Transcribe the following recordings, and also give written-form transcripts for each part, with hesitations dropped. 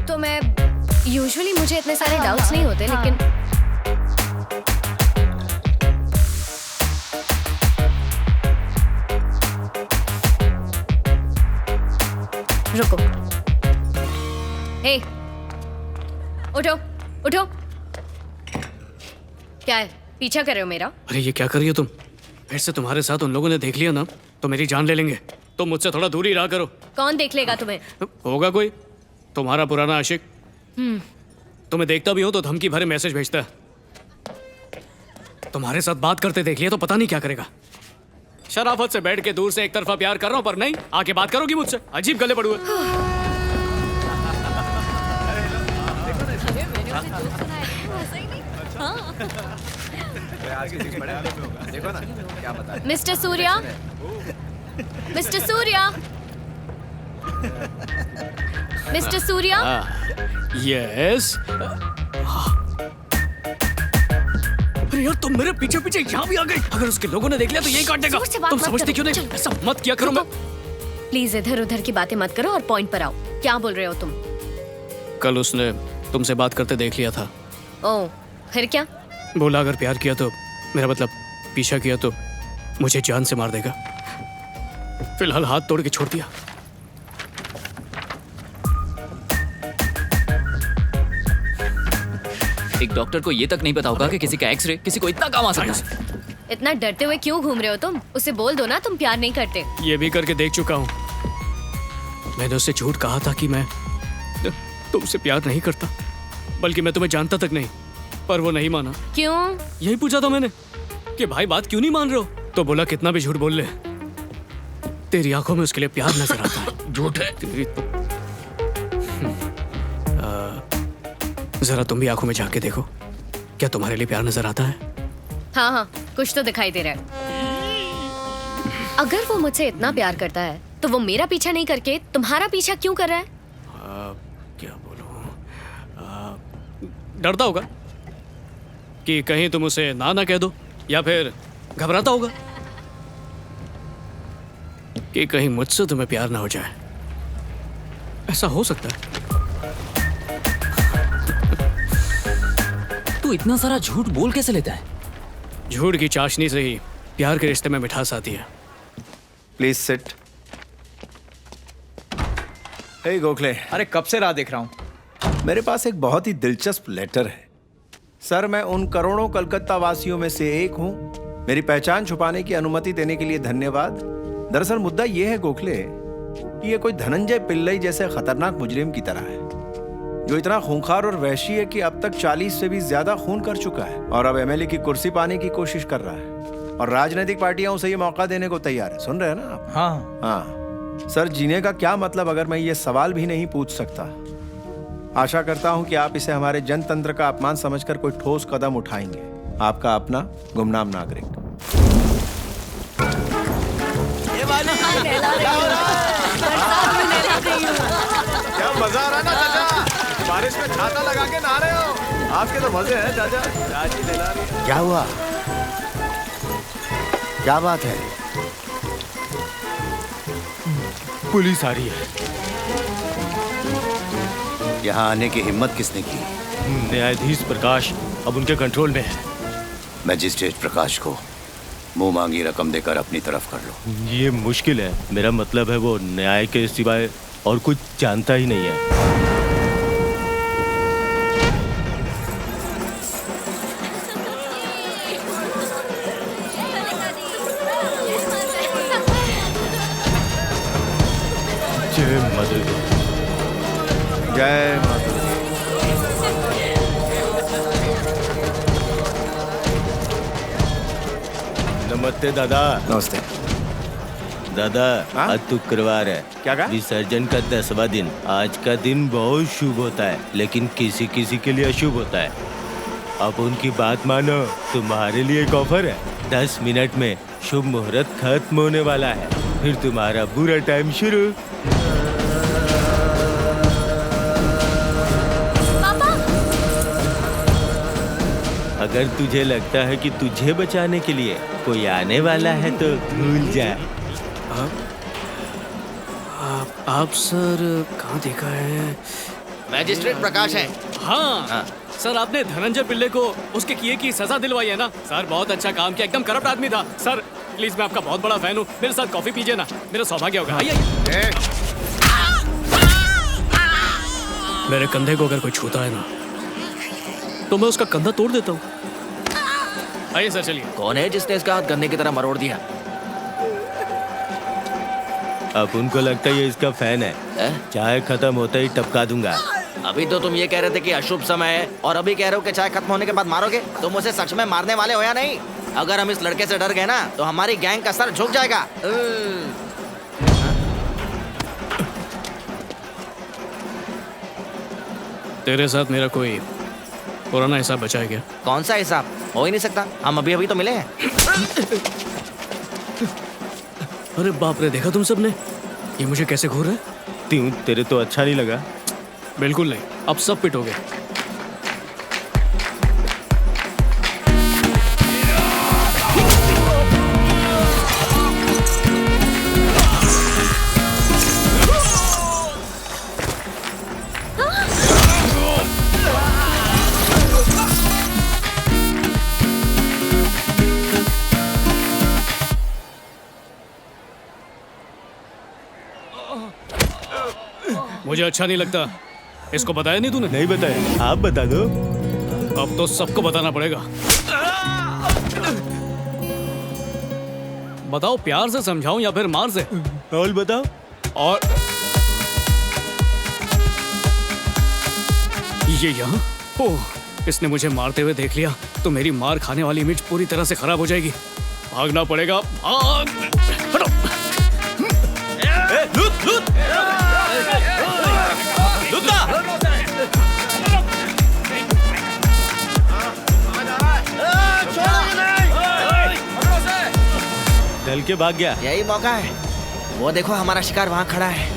तो मैं यूजुअली मुझे इतने सारे डाउट्स नहीं होते, लेकिन रुको। हे, उठो उठो। क्या है, पीछा कर रहे हो मेरा? अरे ये क्या कर रही हो तुम? फिर से तुम्हारे साथ उन लोगों ने देख लिया ना तो मेरी जान ले लेंगे। तुम मुझसे थोड़ा दूर ही रहा करो। कौन देख लेगा तुम्हें? होगा कोई, तुम्हारा पुराना आशिक। तुम्हें देखता भी हो तो धमकी भरे मैसेज भेजता है। तुम्हारे साथ बात करते देख लिया तो पता नहीं क्या करेगा। शराफत से बैठ के दूर से एक तरफा प्यार कर रहा हूं, पर नहीं आके बात करोगी मुझसे। अजीब गले पड़ुए। Mister Surya, mister Surya, mister Surya. Yes. अरे यार तुम मेरे पीछे पीछे यहाँ भी आ गई। अगर उसके लोगों ने देख लिया तो यही काट देगा। जोर से बात तुम मत समझती करो। क्यों नहीं? चलो। ऐसा मत किया करो। मैं प्लीज इधर उधर की बातें मत करो और पॉइंट पर आओ। क्या बोल रहे हो तुम? कल उसने तुमसे बात करते देख लिया था। ओह, फिर क्या? बोला अगर प्यार किया तो, मेरा मतलब पीछा किया तो मुझे जान से मार देगा। फिलहाल हाथ तोड़ के छोड़ दिया। एक डॉक्टर को ये तक नहीं पता होगा कि किसी का एक्सरे किसी को इतना काम आ सकता है। इतना डरते हुए क्यों घूम रहे हो तुम? उसे बोल दो ना तुम प्यार नहीं करते। ये भी करके देख चुका हूँ। मैंने उससे झूठ कहा था कि मैं तुमसे प्यार नहीं करता, बल्कि मैं तुम्हें जानता तक नहीं, पर वो नहीं माना। क्यों? यही पूछा था मैंने कि भाई बात क्यों नहीं मान रहे हो, तो बोला कितना भी झूठ बोल ले, तेरी आंखों में उसके लिए प्यार नजर आता है। झूठ है। तेरी तो जरा तुम भी आंखों में झांक के देखो, क्या तुम्हारे लिए प्यार नजर आता है? हाँ हाँ, कुछ तो दिखाई दे रहा है। अगर वो मुझसे इतना प्यार करता है तो वो मेरा पीछा नहीं करके तुम्हारा पीछा क्यों कर रहा है? क्या बोलूं, डरता होगा कि कहीं तुम उसे ना कह दो, या फिर घबराता होगा कि कहीं मुझसे तुम्हें प्यार ना हो जाए। ऐसा हो सकता है। तू इतना सारा झूठ बोल कैसे लेता है? झूठ की चाशनी से ही प्यार के रिश्ते में मिठास आती है। Please sit. हे गोखले, अरे कब से राह देख रहा हूँ। मेरे पास एक बहुत ही दिलचस्प लेटर है। सर, मैं उन करोड़ों कलकत्ता वासियों में से एक हूँ। मेरी पहचान छुपाने की अनुमति देने के लिए धन्यवाद। दरअसल मुद्दा यह है गोखले कि ये कोई धनंजय पिल्लई जैसे खतरनाक मुजरिम की तरह है, जो इतना खूंखार और वहशी है कि अब तक 40 से भी ज्यादा खून कर चुका है और अब एमएलए की कुर्सी पाने की कोशिश कर रहा है। और राजनीतिक पार्टियां उसे ये मौका देने को तैयार है। सुन रहे हैं ना आप? हाँ सर, जीने का क्या मतलब अगर मैं ये सवाल भी नहीं पूछ सकता। आशा करता हूं कि आप इसे हमारे जनतंत्र का अपमान समझकर कोई ठोस कदम उठाएंगे। आपका अपना गुमनाम नागरिक। क्या मजा आ रहा है ना चाचा? बारिश में छाता लगा के नहा रहे हो। आपके तो मजे हैं चाचा। चाची दिला रही है। क्या हुआ? क्या बात है? पुलिस आ रही है। यहाँ आने की हिम्मत किसने की? न्यायाधीश प्रकाश अब उनके कंट्रोल में है। मजिस्ट्रेट प्रकाश को मुंह मांगी रकम देकर अपनी तरफ कर लो। ये मुश्किल है। मेरा मतलब है वो न्याय के सिवाय और कुछ जानता ही नहीं है। जय मदर। जय माता। नमस्ते दादा। नमस्ते दादा, हाँ? आज शुक्रवार है। क्या कहा? विसर्जन का 10वां दिन। आज का दिन बहुत शुभ होता है, लेकिन किसी किसी के लिए अशुभ होता है। अब उनकी बात मानो, तुम्हारे लिए एक ऑफर है। 10 मिनट में शुभ मुहूर्त खत्म होने वाला है, फिर तुम्हारा बुरा टाइम शुरू। अगर तुझे लगता है कि तुझे बचाने के लिए कोई आने वाला है तो भूल जा। आप सर कहाँ देखा है? मैजिस्ट्रेट प्रकाश है। हाँ सर, आपने धनंजय पिल्ले को उसके किए की सजा दिलवाई है ना सर? बहुत अच्छा काम किया, एकदम करप्ट आदमी था सर। प्लीज, मैं आपका बहुत बड़ा फैन हूँ, मेरे साथ कॉफी पीजिए ना, मेरा सौभाग्य होगा। आइए। मेरे कंधे को अगर कोई छूता है ना तो मैं उसका कंधा तोड़ देता हूँ। आइए सर, चलिए। कौन है जिसने इसका हाथ गन्ने की तरह मरोड़ दिया? अब उनको लगता है ये इसका फैन है। चाय खत्म होते ही टपका दूंगा। अभी तो तुम ये कह रहे थे कि अशुभ समय है और अभी कह रहे हो कि चाय खत्म होने के बाद मारोगे। तुम उसे सच में मारने वाले हो या नहीं? अगर हम इस लड़के से डर गए ना तो हमारी गैंग का सर झुक जाएगा। तेरे साथ मेरा कोई पुराना हिसाब बचा है क्या? कौन सा हिसाब? हो ही नहीं सकता, हम अभी अभी तो मिले हैं। अरे बाप रे, देखा तुम सबने ये मुझे कैसे घूर रहा है? क्यों, तेरे तो अच्छा नहीं लगा? बिल्कुल नहीं, अब सब पिटोगे। मुझे अच्छा नहीं लगता। इसको बताया नहीं तूने? नहीं बताया, आप बता दो। अब तो सबको बताना पड़ेगा। बताओ, प्यार से समझाऊं या फिर मार से? और बताओ। और ये यहाँ? ओह, इसने मुझे मारते हुए देख लिया तो मेरी मार खाने वाली इमेज पूरी तरह से खराब हो जाएगी। भागना पड़ेगा, भाग! हटो! लूट, लूट! डल के भाग गया। यही मौका है। वो देखो, हमारा शिकार वहाँ खड़ा है।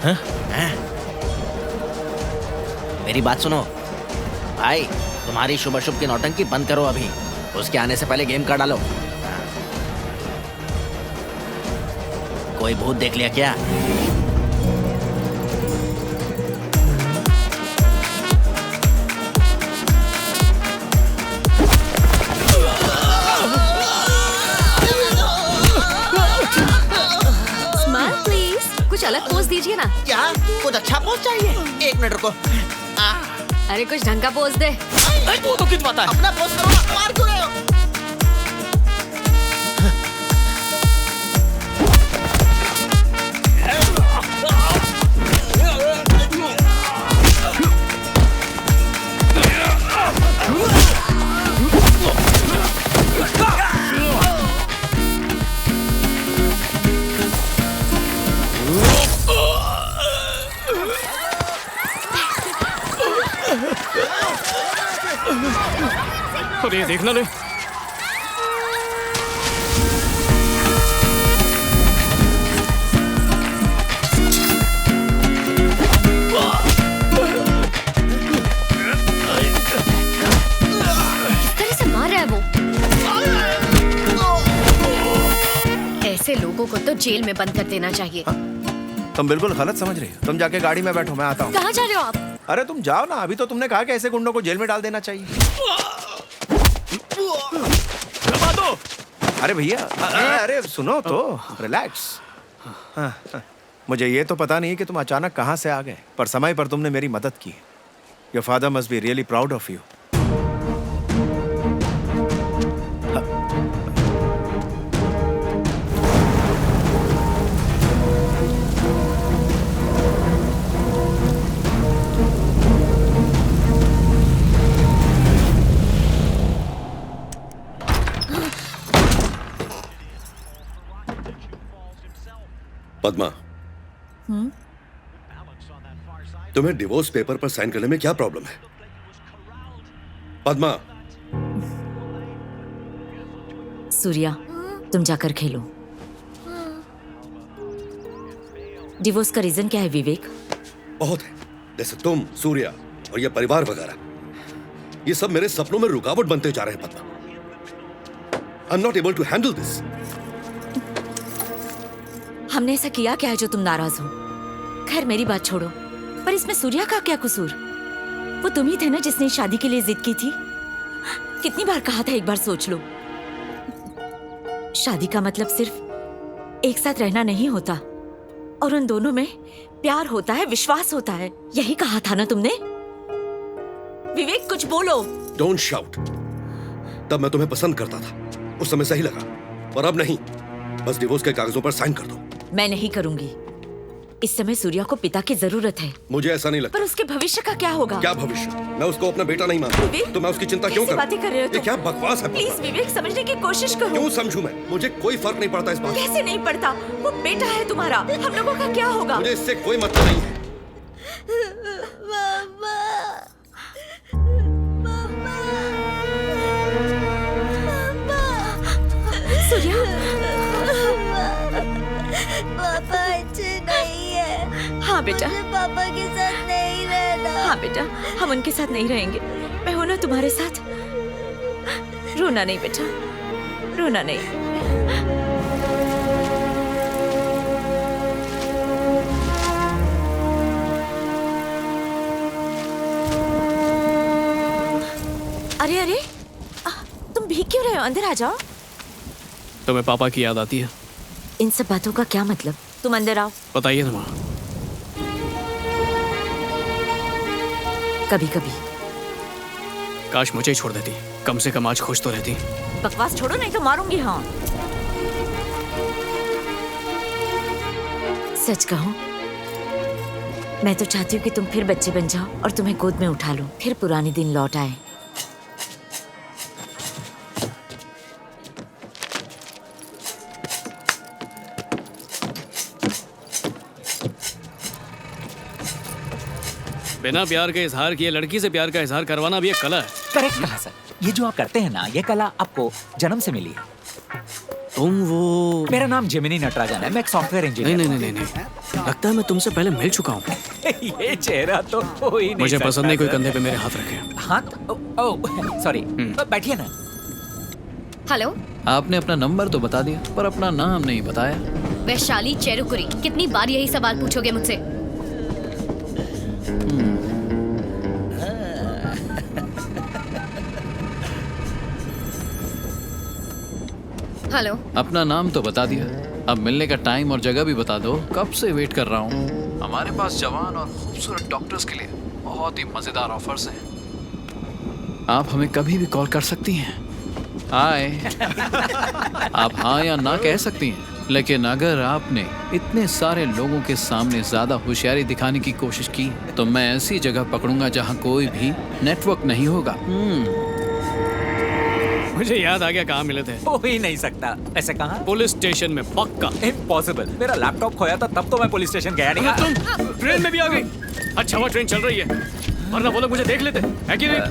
हाँ? मेरी बात सुनो भाई, तुम्हारी शुभ अशुभ की नौटंकी बंद करो अभी। उसके आने से पहले गेम का डालो। कोई भूत देख लिया क्या? कुछ अलग पोज दीजिए ना। क्या कुछ अच्छा पोज चाहिए? एक मिनट रुको। अरे कुछ ढंग का पोज दे। वो तो खिंचवाता है। अपना पोज करो ना, मार क्यों रहे हो? अरे देखना ले। किस तरह से मार रहा है वो? ऐसे लोगों को तो जेल में बंद कर देना चाहिए। तुम बिल्कुल गलत समझ रही हो। तुम जाके गाड़ी में बैठो, मैं आता हूँ। कहाँ जा रहे हो आप? अरे तुम जाओ ना, अभी तो तुमने कहा कि ऐसे गुंडों को जेल में डाल देना चाहिए। दो। अरे भैया, अरे सुनो तो, रिलैक्स। मुझे ये तो पता नहीं कि तुम अचानक कहाँ से आ गए, पर समय पर तुमने मेरी मदद की। Your father must be really proud of you. Padma, तुम्हें डिवोर्स पेपर पर साइन करने में क्या प्रॉब्लम है? पद्मा, सूर्या, तुम जाकर खेलो। डिवोर्स का रीजन क्या है विवेक? बहुत है, जैसे तुम, सूर्या और ये परिवार वगैरह। ये सब मेरे सपनों में रुकावट बनते जा रहे हैं Padma. I am not able to handle this. हमने ऐसा किया क्या है जो तुम नाराज हो? खैर मेरी बात छोड़ो, पर इसमें सूर्या का क्या कसूर? वो तुम ही थे ना जिसने शादी के लिए जिद की थी। कितनी बार कहा था एक बार सोच लो। शादी का मतलब सिर्फ एक साथ रहना नहीं होता, और उन दोनों में प्यार होता है, विश्वास होता है। यही कहा था ना तुमने? विवेक कुछ बोलो। Don't shout. तब मैं तुम्हें पसंद करता था, उस समय सही लगा, और अब नहीं। बस डिवोर्स के कागजों पर साइन कर दो। मैं नहीं करूंगी। इस समय सूर्या को पिता की जरूरत है। मुझे ऐसा नहीं लगता। पर उसके भविष्य का क्या होगा? क्या भविष्य? मैं उसको अपना बेटा नहीं मानता, विवेक, तो मैं उसकी चिंता क्यों कैसी करूं? बातें कर रहे हो ये तुम? क्या बकवास है? प्लीज विवेक, समझने की कोशिश करो। क्यों समझूं मैं? मुझे कोई फर्क नहीं पड़ता इस बात से। कैसे नहीं पड़ता? वो बेटा है तुम्हारा, हम लोगों का क्या होगा? मुझे इससे कोई मतलब नहीं है। सूर्या, पापा अच्छे नहीं है। हाँ बेटा, मुझे पापा के साथ नहीं रहना। हाँ बेटा, हम उनके साथ नहीं रहेंगे। मैं हूं ना तुम्हारे साथ। रोना नहीं बेटा, रोना नहीं। अरे अरे, तुम भीग क्यों रहे हो? अंदर आ जाओ। तुम्हें पापा की याद आती है? इन सब बातों का क्या मतलब? तुम अंदर आओ। बताइए ना माँ। कभी कभी। काश मुझे ही छोड़ देती, कम से कम आज खुश तो रहती। बकवास छोड़ो, नहीं तो मारूंगी। हाँ, सच कहो, मैं तो चाहती हूँ कि तुम फिर बच्चे बन जाओ और तुम्हें गोद में उठा लो, फिर पुराने दिन लौट आए। बिना प्यार के इजहार किए लड़की से प्यार का इजहार करवाना भी एक कला है। करेक्ट कहा सर। ये जो आप करते हैं ना, ये कला आपको जन्म से मिली है। तुम वो... मेरा नाम जेमिनी नटराजन है, मैं एक सॉफ्टवेयर इंजीनियर। नहीं। लगता है मैं तुमसे पहले मिल चुका हूँ। ये चेहरा तो हो ही नहीं मुझे सकता, पसंद नहीं कोई सर। कंधे पे मेरे हाथ रखे। हाथ? ओह सॉरी, बैठिए ना। हेलो, आपने अपना नंबर तो बता दिया, पर अपना नाम नहीं बताया। वैशाली चेरुकुरी। कितनी बार यही सवाल पूछोगे मुझसे? हेलो, अपना नाम तो बता दिया, अब मिलने का टाइम और जगह भी बता दो। कब से वेट कर रहा हूँ। हमारे पास जवान और खूबसूरत डॉक्टर्स के लिए बहुत ही मजेदार ऑफर्स हैं। आप हमें कभी भी कॉल कर सकती हैं। हाय। आप हाँ या ना कह सकती हैं, लेकिन अगर आपने इतने सारे लोगों के सामने ज्यादा होशियारी दिखाने की कोशिश की तो मैं ऐसी जगह पकड़ूंगा जहाँ कोई भी नेटवर्क नहीं होगा। मुझे याद आ गया कहाँ मिले थे। हो ही नहीं सकता। ऐसे कहाँ? पुलिस स्टेशन में, पक्का। इम्पॉसिबल। मेरा लैपटॉप खोया था तब तो मैं पुलिस स्टेशन गया नहीं। तुम ट्रेन में भी आ गई? अच्छा हुआ ट्रेन चल रही है, वरना वो लोग मुझे देख लेते, है कि नहीं?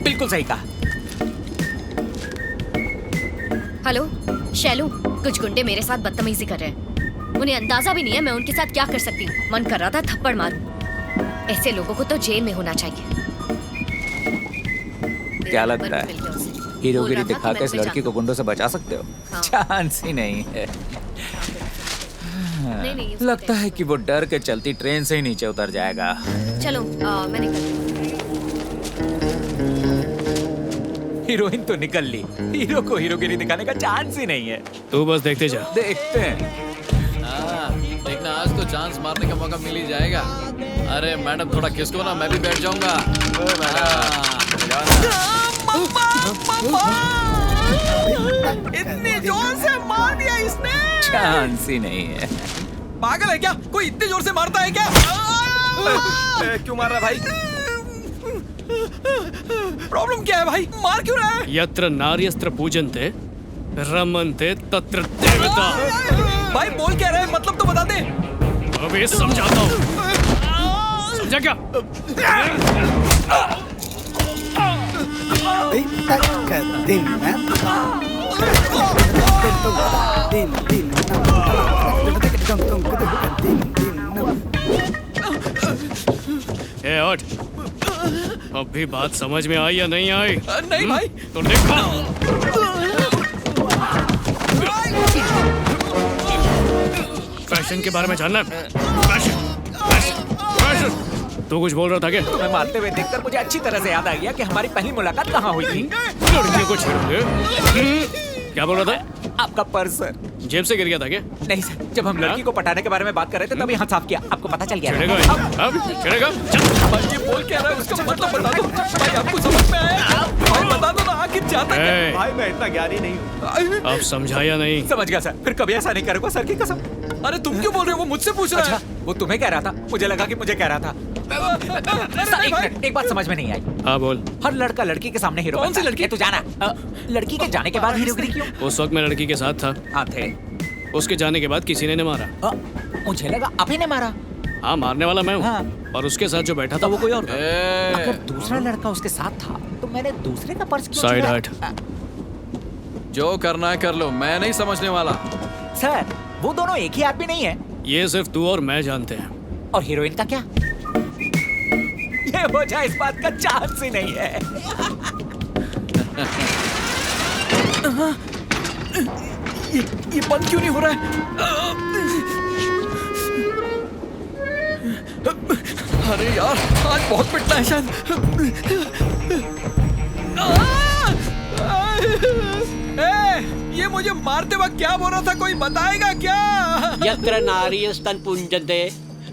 बिल्कुल सही कहा। हेलो शैलू, कुछ गुंडे मेरे साथ बदतमीजी कर रहे हैं। उन्हें अंदाजा भी नहीं है मैं उनके साथ क्या कर सकती हूँ। मन कर रहा था थप्पड़ मारूं। ऐसे लोगों को तो जेल में होना चाहिए। क्या लगता है हीरोगिरी दिखा के इस लड़की को गुंडों से बचा सकते हो? हाँ। चांस ही नहीं है। नहीं, लगता है कि वो डर के चलती ट्रेन से ही नीचे उतर जाएगा। चलो मैं निकलती हूँ। हीरोइन तो निकल ली, हीरो को हीरोगिरी दिखाने का चांस ही नहीं है। तू बस देखते जा। देखते हैं। देखना, आज तो चांस मारने का मौका मिल ही जाएगा। अरे मैडम थोड़ा खिसको ना, मैं भी बैठ जाऊंगा। इतनी जोर से मार दिया इसने। चांस ही नहीं है। पागल है क्या? कोई इतनी जोर से मारता है क्या? क्यों मार रहा भाई? प्रॉब्लम क्या है भाई? मार क्यों रहा है? यत्र नार्यस्त्र पूजन्ते रमन्ते तत्र देवता। भाई बोल क्या रहा है? मतलब तो बता दे। अबे समझाता हूँ, समझा क्या? ए हट, अब भी बात समझ में आई या नहीं आई? नहीं भाई। तो देखो। फैशन के बारे में जानना है? फैशन तू कुछ बोल रहा था क्या? तुम्हें मारते हुए देखकर मुझे अच्छी तरह से याद आ गया कि हमारी पहली मुलाकात कहाँ हुई थी। लड़कियों को छेड़ोगे? क्या बोल रहा था? आपका पर्स सर। जेब से गिर गया था क्या? नहीं सर, जब हम लड़की को पटाने के बारे में बात कर रहे थे तभी हाथ साफ किया, आपको पता चल गया। छेड़ेगा? अब छेड़ेगा? भाई ये बोल क्या रहा है, उसका मतलब बता दो। भाई आपको समझ में आया? भाई बता दो ना, आखिर चाहता क्या? ए, भाई मैं इतना ज्ञानी नहीं हूँ। अब समझाया नहीं? समझ गया सर, फिर कभी ऐसा नहीं करूँगा सर की कसम। अरे तुम क्यों बोल रहे हो? वो मुझसे पूछ रहा है। अच्छा, वो तुम्हें कह रहा था, मुझे लगा कि मुझे कह रहा था। सर, एक मिनट, एक बात समझ में नहीं आई। हाँ बोल। हर लड़का लड़की के सामने हीरो कौन सी लड़की? तू जाना। लड़की के जाने के बाद हीरोगिरी क्यों? उस वक्त मैं लड़की के साथ था। हाँ थे। उसके जाने के बाद किसी ने मारा। मुझे लगा आप ही ने मारा। हाँ, मारने वाला मैं हूँ। हाँ। और उसके साथ जो बैठा था वो कोई और था। अगर दूसरा लड़का उसके साथ था तो मैंने दूसरे का पर्स क्यों साइड छुआ? हट। जो करना है कर लो, मैं नहीं समझने वाला। सर, वो दोनों एक ही आदमी नहीं है। ये सिर्फ तू और मैं जानते हैं। और हीरोइन का क्या? ये वजह इस बात का चांस ही नहीं है। ये बंद क्यों नहीं हो रहा है? अरे यार, आज बहुत पिटना है शायद। ये मुझे मारते वक्त क्या बोल रहा था, कोई बताएगा क्या? यत्र नारीस्तन पुंजते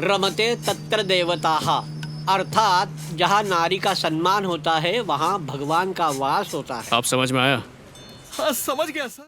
रमते तत्र देवताः, अर्थात जहाँ नारी का सम्मान होता है वहाँ भगवान का वास होता है। आप समझ में आया? हाँ समझ गया सर।